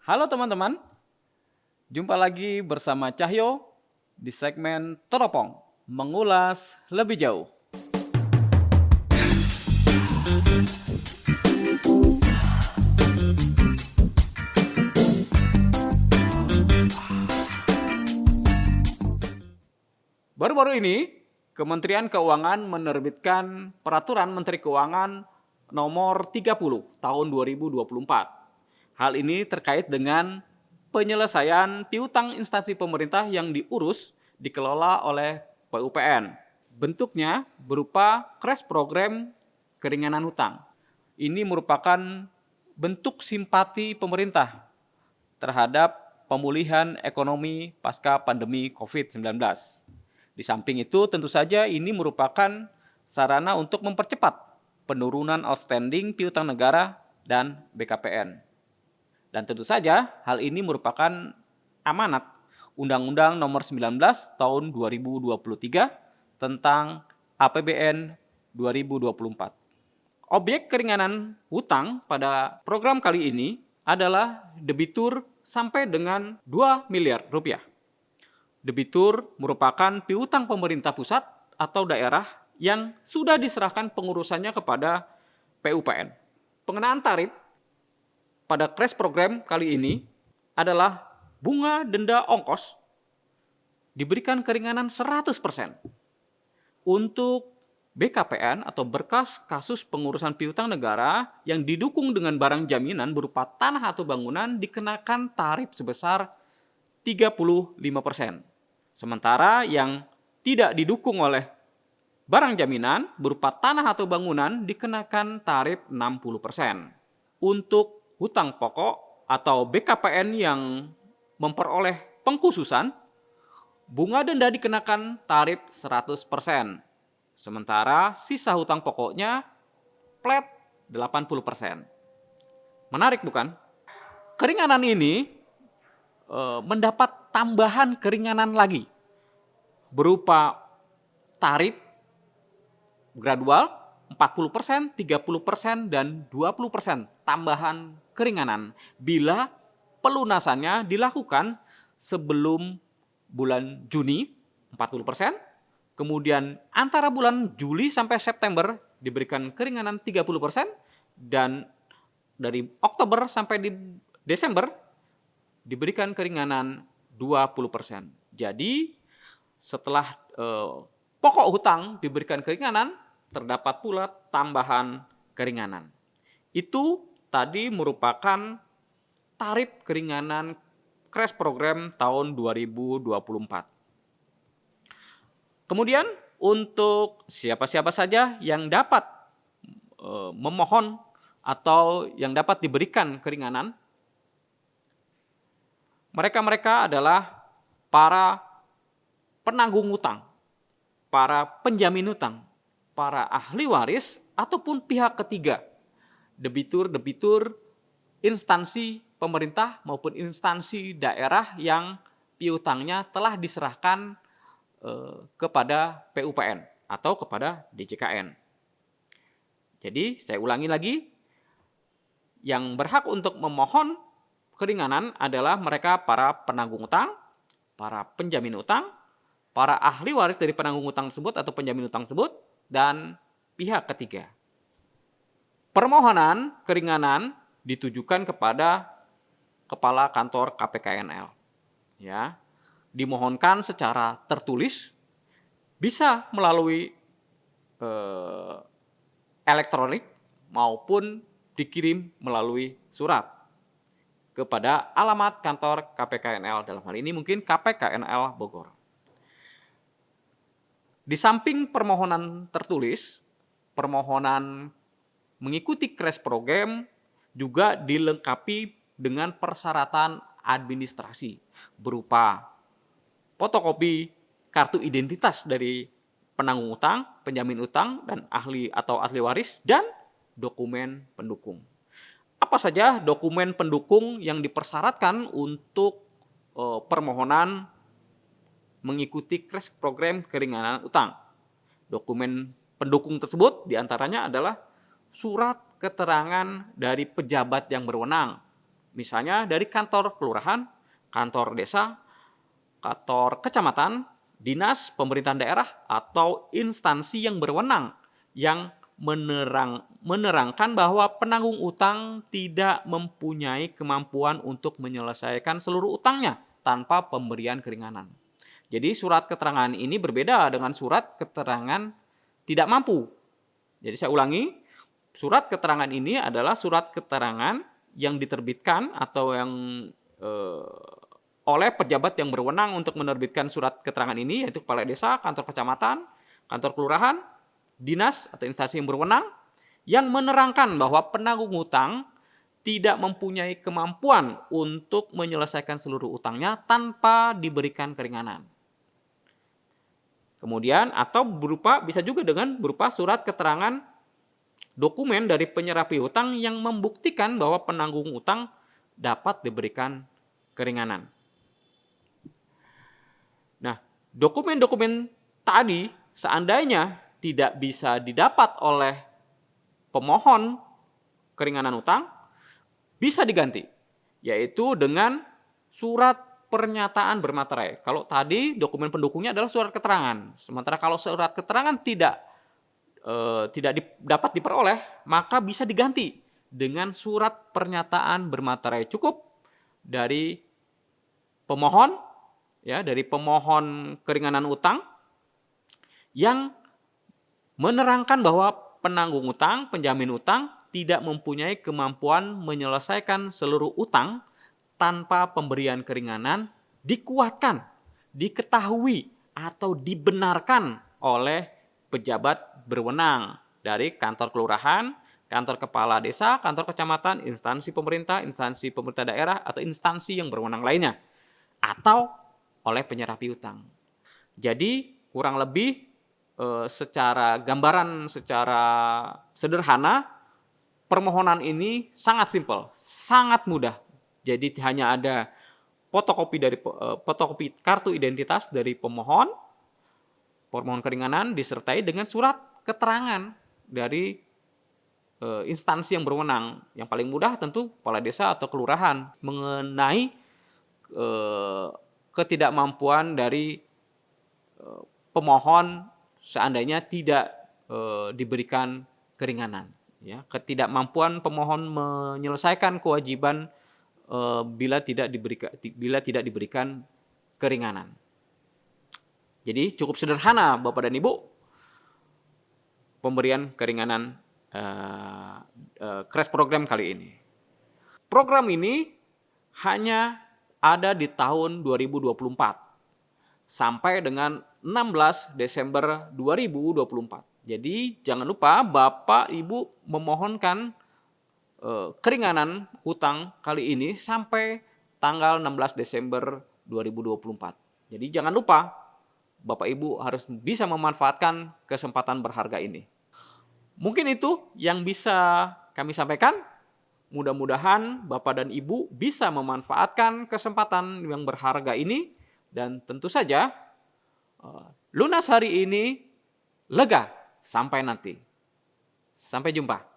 Halo teman-teman, jumpa lagi bersama Cahyo di segmen Teropong, mengulas lebih jauh. Baru-baru ini, Kementerian Keuangan menerbitkan Peraturan Menteri Keuangan Nomor 30 Tahun 2024. Hal ini terkait dengan penyelesaian piutang instansi pemerintah yang diurus dikelola oleh PUPN. Bentuknya berupa crash program keringanan hutang. Ini merupakan bentuk simpati pemerintah terhadap pemulihan ekonomi pasca pandemi COVID-19. Di samping itu, tentu saja ini merupakan sarana untuk mempercepat penurunan outstanding piutang negara dan BKPN. Dan tentu saja hal ini merupakan amanat Undang-Undang Nomor 19 Tahun 2023 tentang APBN 2024. Objek keringanan hutang pada program kali ini adalah debitur sampai dengan 2 miliar rupiah. Debitur merupakan piutang pemerintah pusat atau daerah yang sudah diserahkan pengurusannya kepada PUPN. Pengenaan tarif pada crash program kali ini adalah bunga denda ongkos diberikan keringanan 100%. Untuk BKPN atau berkas kasus pengurusan piutang negara yang didukung dengan barang jaminan berupa tanah atau bangunan dikenakan tarif sebesar 35%. Sementara yang tidak didukung oleh barang jaminan berupa tanah atau bangunan dikenakan tarif 60%. Untuk hutang pokok atau BKPN yang memperoleh pengkhususan, bunga denda dikenakan tarif 100%. Sementara sisa hutang pokoknya flat 80%. Menarik bukan? Keringanan ini mendapat tambahan keringanan lagi berupa tarif gradual 40%, 30%, dan 20% tambahan keringanan bila pelunasannya dilakukan sebelum bulan Juni 40%, kemudian antara bulan Juli sampai September diberikan keringanan 30%, dan dari Oktober sampai di Desember diberikan keringanan 20%. Jadi setelah pokok hutang diberikan keringanan, terdapat pula tambahan keringanan. Itu tadi merupakan tarif keringanan crash program tahun 2024. Kemudian untuk siapa-siapa saja yang dapat memohon atau yang dapat diberikan keringanan, mereka adalah para penanggung hutang, para penjamin hutang, para ahli waris, ataupun pihak ketiga, debitur-debitur instansi pemerintah maupun instansi daerah yang piutangnya telah diserahkan kepada PUPN atau kepada DJKN. Jadi saya ulangi lagi, yang berhak untuk memohon keringanan adalah mereka para penanggung utang, para penjamin utang, para ahli waris dari penanggung utang tersebut atau penjamin utang tersebut, dan pihak ketiga. Permohonan keringanan ditujukan kepada Kepala Kantor KPKNL. Ya, dimohonkan secara tertulis, bisa melalui elektronik maupun dikirim melalui surat kepada alamat kantor KPKNL, dalam hal ini mungkin KPKNL Bogor. Di samping permohonan tertulis, permohonan mengikuti crash program juga dilengkapi dengan persyaratan administrasi berupa fotokopi kartu identitas dari penanggung utang, penjamin utang, dan ahli atau ahli waris, dan dokumen pendukung. Apa saja dokumen pendukung yang dipersyaratkan untuk permohonan mengikuti crash program keringanan utang? Dokumen pendukung tersebut diantaranya adalah surat keterangan dari pejabat yang berwenang, Misalnya dari kantor kelurahan, kantor desa, kantor kecamatan, dinas pemerintahan daerah, atau instansi yang berwenang yang menerangkan bahwa penanggung utang tidak mempunyai kemampuan untuk menyelesaikan seluruh utangnya tanpa pemberian keringanan. Jadi surat keterangan ini berbeda dengan surat keterangan tidak mampu. Jadi saya ulangi, surat keterangan ini adalah surat keterangan yang diterbitkan atau yang oleh pejabat yang berwenang untuk menerbitkan surat keterangan ini, yaitu kepala desa, kantor kecamatan, kantor kelurahan, dinas atau instansi yang berwenang, yang menerangkan bahwa penanggung utang tidak mempunyai kemampuan untuk menyelesaikan seluruh utangnya tanpa diberikan keringanan. Kemudian atau bisa juga dengan berupa surat keterangan dokumen dari penyerah piutang yang membuktikan bahwa penanggung utang dapat diberikan keringanan. Nah, dokumen-dokumen tadi seandainya tidak bisa didapat oleh pemohon keringanan utang, bisa diganti, yaitu dengan surat pernyataan bermaterai. Kalau tadi dokumen pendukungnya adalah surat keterangan, sementara kalau surat keterangan tidak dapat diperoleh, maka bisa diganti dengan surat pernyataan bermaterai. Cukup dari pemohon, dari pemohon keringanan utang yang menerangkan bahwa penanggung utang, penjamin utang tidak mempunyai kemampuan menyelesaikan seluruh utang tanpa pemberian keringanan, dikuatkan, diketahui atau dibenarkan oleh pejabat berwenang dari kantor kelurahan, kantor kepala desa, kantor kecamatan, instansi pemerintah daerah, atau instansi yang berwenang lainnya, atau oleh penyerah piutang. Jadi kurang lebih secara gambaran, secara sederhana, permohonan ini sangat simpel, sangat mudah. Jadi hanya ada fotokopi kartu identitas dari pemohon keringanan disertai dengan surat keterangan dari instansi yang berwenang. Yang paling mudah tentu kepala desa atau kelurahan mengenai ketidakmampuan dari pemohon seandainya tidak diberikan keringanan. Ketidakmampuan pemohon menyelesaikan kewajiban bila tidak diberikan keringanan. Jadi cukup sederhana Bapak dan Ibu pemberian keringanan crash program kali ini. Program ini hanya ada di tahun 2024 sampai dengan 16 Desember 2024. Jadi jangan lupa Bapak Ibu memohonkan keringanan hutang kali ini sampai tanggal 16 Desember 2024. Jadi jangan lupa Bapak Ibu harus bisa memanfaatkan kesempatan berharga ini. Mungkin itu yang bisa kami sampaikan. Mudah-mudahan Bapak dan Ibu bisa memanfaatkan kesempatan yang berharga ini. Dan tentu saja lunas hari ini, lega sampai nanti. Sampai jumpa.